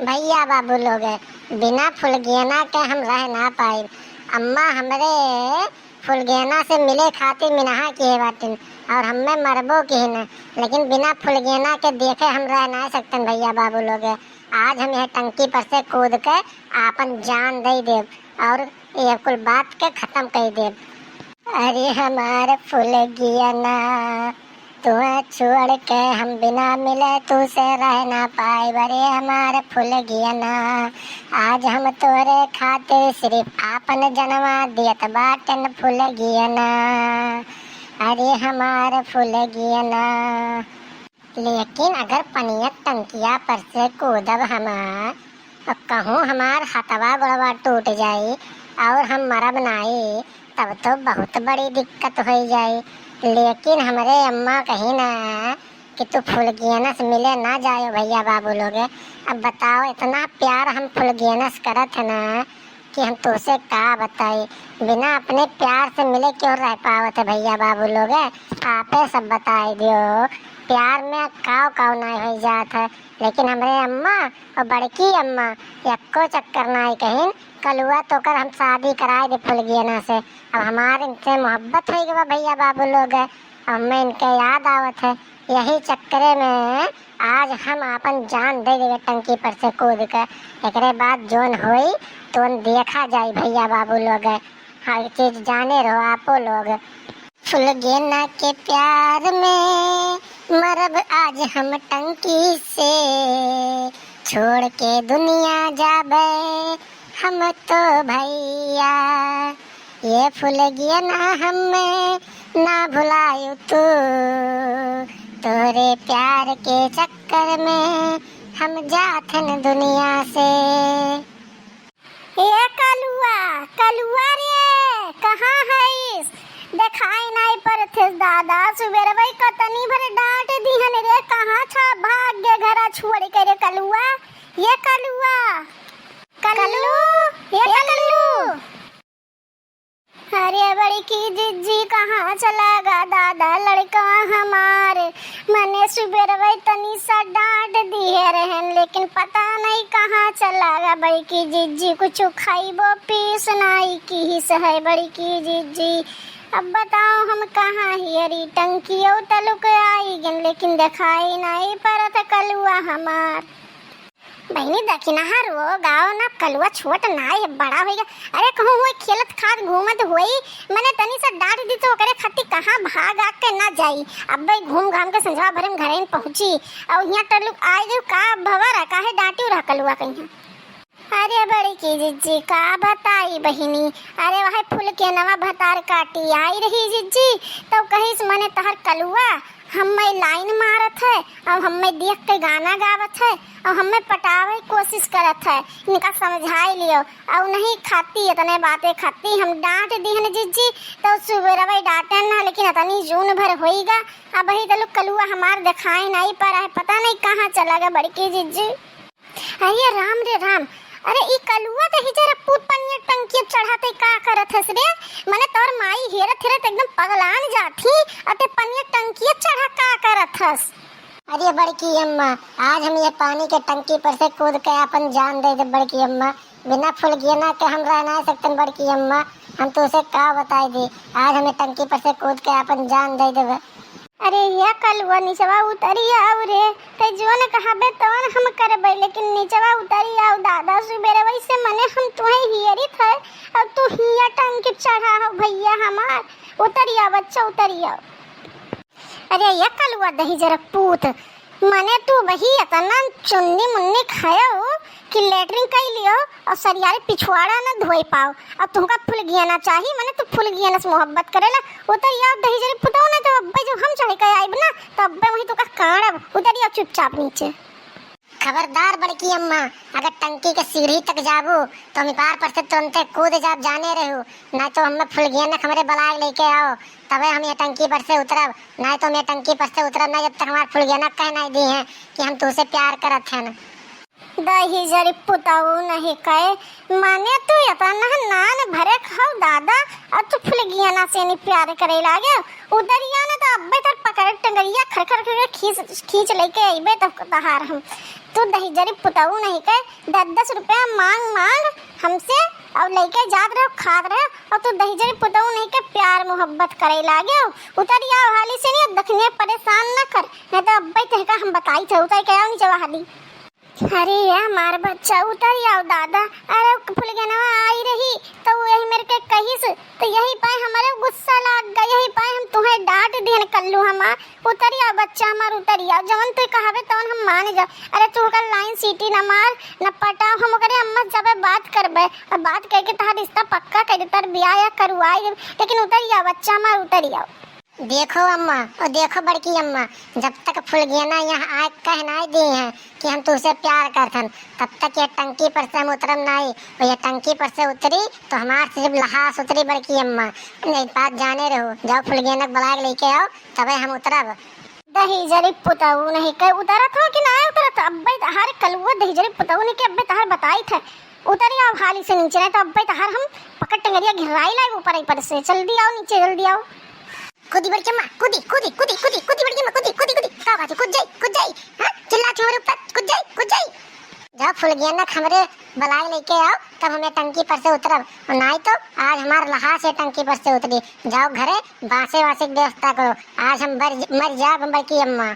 भैया बाबू लोग बिना फुलगेना के हम रह ना पाए। अम्मा हमरे फुलगेना से मिले खातिर मिनहा किए बाटिन और हमें मरबो की न, लेकिन बिना फुलगेना के देखे हम रह ना सकते भैया बाबू लोग। आज हम यह टंकी पर से कूद के आपन जान दे देव और ये कुल बात के खत्म कर देव। अरे हमारे फुलगेना तुम्हें छोड़ के हम बिना मिले तुझसे रह ना पाए। बरे हमारे फुलगेना आज हम तोरे खातिर सिर्फ आपन जनवा दियत बाटन फुलगेना। अरे हमारे फुलगेना लेकिन अगर पनियत टंकिया पर से कूदब हमार तो कहूँ हमार हथवा गोड़वा टूट जाई और हम मरब नाई तब तो बहुत बड़ी दिक्कत हो जाई। लेकिन हमारे अम्मा कही ना कि तू फुलगेना से मिले ना जाओ भैया बाबू लोग। अब बताओ इतना प्यार हम फुलगेना से करत है ना कि हम तुझसे का बताई। बिना अपने प्यार से मिले क्यों रह पावत है भैया बाबू लोग। आपे सब बताई दियो प्यार में काव काव ना हो जात है। लेकिन हमारे अम्मा और बड़की अम्मा यक्को चक्कर ना कहीं कलुआ तो कर हम शादी कराए दे फुलगेना से। अब हमारे इनसे मोहब्बत हो गई भैया बाबू लोग। हमें इनके याद आवत है, यही चक्करे में आज हम अपन जान दे देंगे टंकी पर से कूद कर। एक बाद जोन होई तो देखा जाए भैया बाबू लोग। हर चीज जाने रहो आपो लोग। फुलगेना के प्यार में मरब आज हम टंकी से, छोड़ के दुनिया जाबे हम तो भैया। ये फुलगेना हमें ना भुलायू तू, तोरे प्यार के चक्कर में हम जाथन दुनिया से। ये कलुआ कलुआ रे कहाँ है? देखाई नहीं परथे दादा सुबेरे भाई कतनी भरे डांट दिहन रे। कहाँ था भाग गे घरा छोड़ के रे कलुआ। ये कलुआ कल्लू ये कल्लू। अरे बड़ी की जिज्जी कहाँ चला गा दादा लड़का हमारे। मने सुबेरे भाई तनी सा डांट दिए रहन लेकिन पता नहीं कहाँ चला गा। बड़ी की जिज्जी कुछ खाइबो पीस नाई की ही सहे बड़ी की जिज्जी। अब बताओ हम कहाँ हियरी टंकियों तलुक आई गन लेकिन दिखाई नहीं परत कलुआ हमार। बहनी दखिना रो गाँव ना कलुआ छोट नाई बड़ा होगा। अरे कहूँ हुए खेलत खाद घूमत हुई मैंने तनी सा डांट दी तो करे खत्ती कहाँ भाग आ के ना जाई। अब भाई घूम घाम के संझवा भरे में घरे पहुंची और यहाँ टलुक आई गई का भवर काहे डांटी रहा कलुआ कहीं। अरे बड़ी की जिज्जी का बताई बहिनी। अरे वह फुलगेनवा भतार काटी आई रही जिज्जी तो कहीं मने तहर कलुआ हमें लाइन मारत है और हमें देख के गाना गावत है और हमें पटावे कोशिश करत है। इनका समझाई लियो और नहीं खाती इतने बातें खाती। हम डांट दी है जिज्जी तो सुबह भाई डांटे ना लेकिन इतनी जून भर होईगा। अब वही तो कलुआ हमार दिखाई नहीं पा रहा है पता नहीं कहाँ चला गया बड़ी की जिज्जी। अरे राम रे राम। अरे ई कलुआ तो ही जरा पूत पनिया टंकी चढ़ाते का करत हस रे। मने तोर माई हेरत हेरत एकदम पगलान जाती अते पनिया टंकी चढ़ा का करत हस। अरे बड़की अम्मा आज हम ये पानी के टंकी पर से कूद के अपन जान दे दे बड़की अम्मा। बिना फुलगेना के हम रह ना सकते बड़की अम्मा। हम तुझसे का बताई दी आज हमें टंकी पर से कूद के अपन जान दे देवे। अरे या कलुआ नीचवा उतरी आओ रे ते जो ने कहाबे तवन हम करबे लेकिन नीचवा उतरी आओ दादा सुबेरे वैसे मने हम तुम्हें हियरी थे अब तू हिया टंकी चढ़ा हो भैया हमार। उतरी आओ बच्चा उतरी आओ। अरे या कलुआ दही जरा पूत मने तू वही इतना चुन्नी मुन्नी खायो कि लेटरिंग कर लियो और सरियारे पिछवाड़ा ना धोई पाओ और तुमका फुलगेना चाहिए। मने तू फुलगेना से मोहब्बत करेला। उतर यार दही जरी पुताओ ना तो अब्बे जब हम चढ़े के आइब ना तो अब्बे वही तो का काड़ब। उतर यार चुपचाप नीचे। खबरदार बड़की अम्मा अगर टंकी के सीढ़ी तक जाबू तो हम पार पर से तुरंत कूद जाब जाने रहू। ना तो हमें फुलगेना हमारे बलाग लेके आओ तबे हम ये टंकी पर से उतरब। ना तो हम ये टंकी पर से उतरब ना जब तक हमारे फुलगेना कह नहीं दी है कि हम तुझसे प्यार करत हैं। दही जरी पुताऊ नहीं कहे माने तू इतना नान भरे खाओ दादा और तू फुलगेना से नहीं प्यार करे लागे। उधर या ना तो तो अब्बे तर पकड़ टंगरिया खर खर खींच खींच लेके अइबे तब तहार हम। तू दही जरी पुताऊ नहीं के 10-10 रुपया मांग मांग हमसे और लेके जात रहो खात रहे और तू दही जरी पुताऊ नहीं के प्यार मोहब्बत करे लागे उतर या हाली से नहीं दखने परेशान न कर नहीं तो अब्बे तहका हम बताई थे उतर के आओ नहीं जवा हाली। अरे यार हमार बच्चा उतर आओ दादा। अरे फुलगनवा आई रही तो यही मेरे के कहिस तो यही पाए हमारे गुस्सा लग गया यही पाए हम तुम्हें डांट दिहन कल्लू हमार। उतर आओ बच्चा हमार उतर आओ जवन तू कहबे तवन हम मान जा। अरे तू का लाइन सीटी न मार न पटाओ हम करे अम्मा जब बात करबे और बात करके तहार रिश्ता पक्का कर देता ब्याह करवाई लेकिन उतर आओ बच्चा हमार उतर आओ। देखो अम्मा और देखो बड़की अम्मा, जब तक फुलगियाना यहाँ आए कहना दी हैं कि हम तुझसे प्यार करथन तब तक ये टंकी पर से हम उतरम नहीं और ये टंकी पर से उतरी तो हमार सिर्फ लहास उतरी बड़की अम्मा। नहीं बात जाने रहो, जाओ फुलगियाना बुला के लेके आओ तबे हम उतरब। दही जरी पुताऊ नहीं के उतरा था कि ना उतरा था अब्बे तहार कलुआ दही जरी पुताऊ नहीं के अब्बे तहार बताई थे उतर आओ हाली से नीचे नहीं तो अब्बे तहार हम पकड़ टंगरिया घिराई लाए ऊपर से। जल्दी आओ नीचे जल्दी आओ। कूदी बड़ी अम्मा कूदी कूदी कूदी कूदी कूदी बड़ी अम्मा कूदी कूदी कूदी का बात कूद जाई हां चिल्ला छोरे ऊपर कूद जाई। जाओ फुलगियाना हमरे बुला लेके आओ तब हमें टंकी पर से उतरब और नहीं तो आज हमार लहा से टंकी पर से उतरी। जाओ घरे बासे वासे की व्यवस्था करो आज हम मर जा बड़की अम्मा।